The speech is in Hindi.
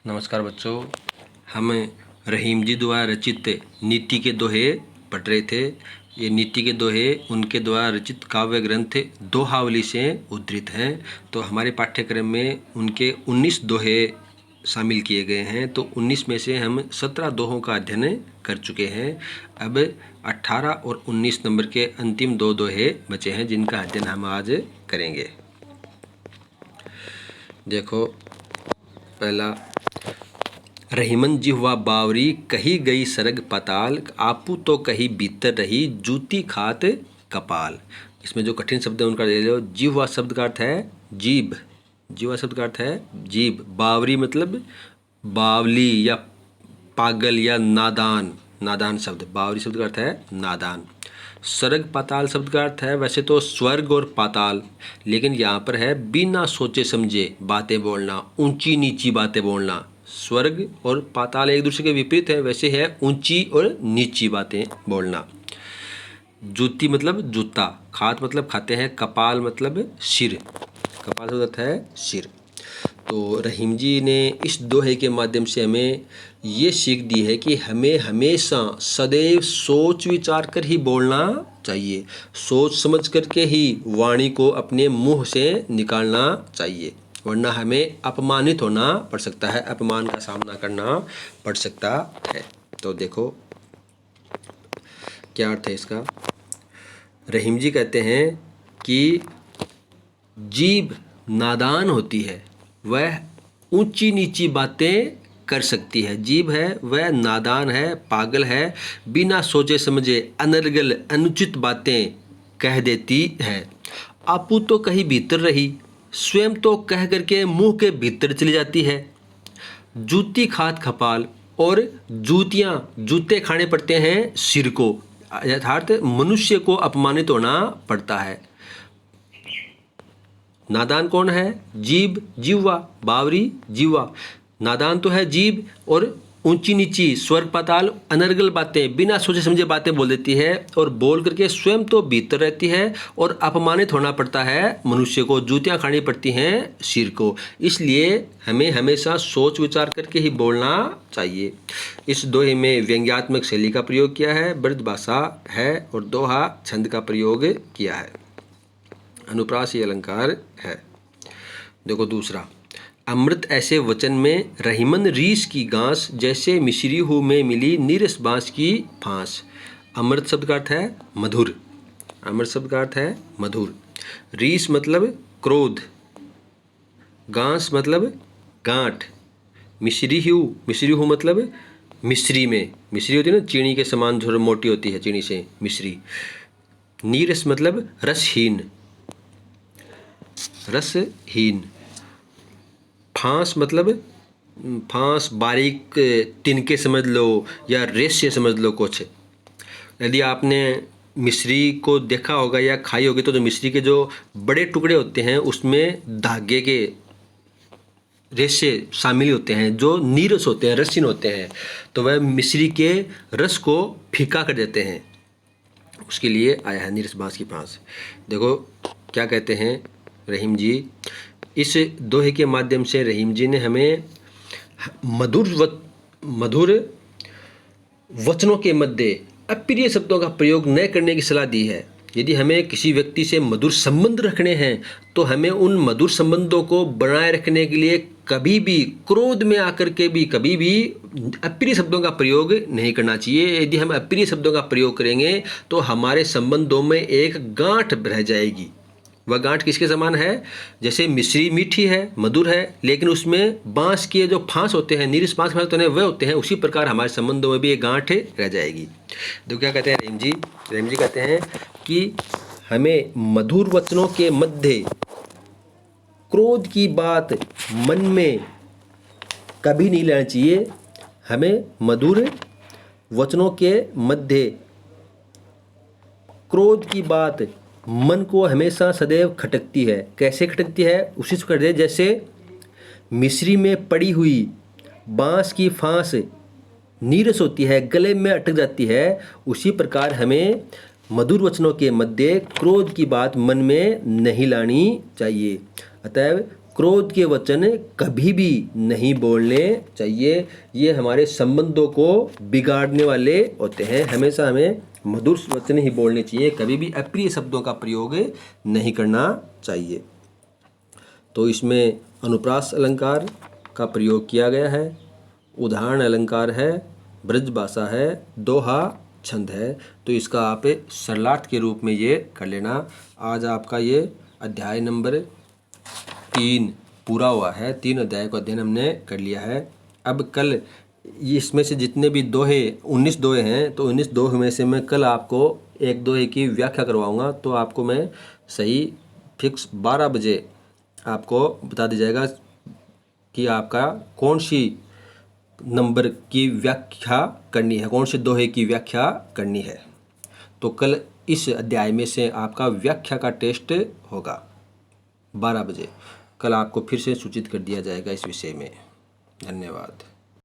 नमस्कार बच्चों, हम रहीम जी द्वारा रचित नीति के दोहे पढ़ रहे थे। ये नीति के दोहे उनके द्वारा रचित काव्य ग्रंथ दोहावली से उद्धृत हैं। तो हमारे पाठ्यक्रम में उनके 19 दोहे शामिल किए गए हैं। तो 19 में से हम 17 दोहों का अध्ययन कर चुके हैं। अब 18 और 19 नंबर के अंतिम 2 दोहे बचे हैं, जिनका अध्ययन हम आज करेंगे। देखो, पहला, रहीमन जिह्वा बावरी कही गई सरग पाताल, आपू तो कही भीतर रही जूती खात कपाल। इसमें जो कठिन शब्द है उनका ले लो। जिह्वा शब्द का अर्थ है जीभ। जिह्वा शब्द का अर्थ है जीभ। बावरी मतलब बावली या पागल या नादान। नादान शब्द, बावरी शब्द का अर्थ है नादान। स्वर्ग पाताल शब्द का अर्थ है वैसे तो स्वर्ग और पाताल, लेकिन यहाँ पर है बिना सोचे समझे बातें बोलना, ऊंची नीची बातें बोलना। स्वर्ग और पाताल एक दूसरे के विपरीत है, वैसे है ऊंची और नीची बातें बोलना। जूती मतलब जूता, खात मतलब खाते हैं, कपाल मतलब सिर। कपाल शब्द अर्थ है सिर। तो रहीम जी ने इस दोहे के माध्यम से हमें ये सीख दी है कि हमें हमेशा सदैव सोच विचार कर ही बोलना चाहिए। सोच समझ करके ही वाणी को अपने मुंह से निकालना चाहिए, वरना हमें अपमानित होना पड़ सकता है, अपमान का सामना करना पड़ सकता है। तो देखो क्या अर्थ है इसका। रहीम जी कहते हैं कि जीभ नादान होती है, वह ऊंची नीची बातें कर सकती है। जीभ है वह नादान है, पागल है, बिना सोचे समझे अनर्गल अनुचित बातें कह देती है। आपू तो कहीं भीतर रही, स्वयं तो कह करके मुंह के भीतर चली जाती है। जूती खात खपाल, और जूते खाने पड़ते हैं सिर को। यथार्थ मनुष्य को अपमानित होना पड़ता है। नादान कौन है? जीभ, जिह्वा, बावरी जिह्वा। नादान तो है जीभ, और ऊंची नीची स्वर्ग पाताल अनर्गल बातें, बिना सोचे समझे बातें बोल देती है, और बोल करके स्वयं तो भीतर रहती है और अपमानित होना पड़ता है मनुष्य को, जूतियाँ खानी पड़ती हैं सिर को। इसलिए हमें हमेशा सोच विचार करके ही बोलना चाहिए। इस दोहे में व्यंग्यात्मक शैली का प्रयोग किया है, ब्रज भाषा है, और दोहा छंद का प्रयोग किया है, अनुप्रास अलंकार है। देखो दूसरा, अमृत ऐसे वचन में रहीमन रीस की घास, जैसे मिश्री हूँ में मिली नीरस बाँस की फांस। अमृत शब्द का अर्थ है मधुर। अमृत शब्द का अर्थ है मधुर। रीस मतलब क्रोध, घास मतलब गांठ, मिश्री हूँ मतलब मिश्री में, मिश्री होती है ना चीनी के समान, थोड़ी मोटी होती है चीनी से मिश्री। नीरस मतलब रसहीन, रसहीन। फांस मतलब फांस, बारीक तिनके समझ लो या रेशे समझ लो कुछ। यदि आपने मिश्री को देखा होगा या खाई होगी, तो जो मिश्री के जो बड़े टुकड़े होते हैं उसमें धागे के रेशे शामिल होते हैं, जो नीरस होते हैं, रसीन होते हैं। तो वह मिश्री के रस को फीका कर देते हैं, उसके लिए आया है नीरस बाँस की फांस। देखो क्या कहते हैं रहीम जी। इस दोहे के माध्यम से रहीम जी ने हमें मधुर वचनों के मध्य अप्रिय शब्दों का प्रयोग न करने की सलाह दी है। यदि हमें किसी व्यक्ति से मधुर संबंध रखने हैं, तो हमें उन मधुर संबंधों को बनाए रखने के लिए कभी भी क्रोध में आकर के भी कभी भी अप्रिय शब्दों का प्रयोग नहीं करना चाहिए। यदि हम अप्रिय शब्दों का प्रयोग करेंगे तो हमारे संबंधों में एक गांठ रह जाएगी। वह गांठ किसके समान है? जैसे मिश्री मीठी है, मधुर है, लेकिन उसमें बाँस के जो फांस होते हैं, नीरस बाँस के फांस होते हैं, वह होते हैं। उसी प्रकार हमारे संबंधों में भी एक गांठ रह जाएगी। तो क्या कहते हैं रहीम जी? रहीम जी कहते हैं कि हमें मधुर वचनों के मध्य क्रोध की बात मन में कभी नहीं लेना चाहिए। हमें मधुर वचनों के मध्य क्रोध की बात मन को हमेशा सदैव खटकती है। कैसे खटकती है? उसी से कर दे, जैसे मिश्री में पड़ी हुई बाँस की फांस नीरस होती है, गले में अटक जाती है, उसी प्रकार हमें मधुर वचनों के मध्य क्रोध की बात मन में नहीं लानी चाहिए। अतएव क्रोध के वचन कभी भी नहीं बोलने चाहिए। ये हमारे संबंधों को बिगाड़ने वाले होते हैं। हमेशा हमें मधुर वचन ही बोलने चाहिए, कभी भी अप्रिय शब्दों का प्रयोग नहीं करना चाहिए। तो इसमें अनुप्रास अलंकार का प्रयोग किया गया है, उदाहरण अलंकार है, ब्रजभाषा है, दोहा छंद है। तो इसका आप सरलार्थ के रूप में ये कर लेना। आज आपका ये अध्याय नंबर 3 पूरा हुआ है। 3 अध्याय का अध्ययन हमने कर लिया है। अब कल इसमें से जितने भी दोहे 19 दोहे हैं, तो 19 दोहे में से मैं कल आपको एक दोहे की व्याख्या करवाऊंगा। तो आपको मैं सही फिक्स 12 बजे आपको बता दिया जाएगा कि आपका कौन सी नंबर की व्याख्या करनी है, कौन से दोहे की व्याख्या करनी है। तो कल इस अध्याय में से आपका व्याख्या का टेस्ट होगा 12 बजे। कल आपको फिर से सूचित कर दिया जाएगा इस विषय में। धन्यवाद।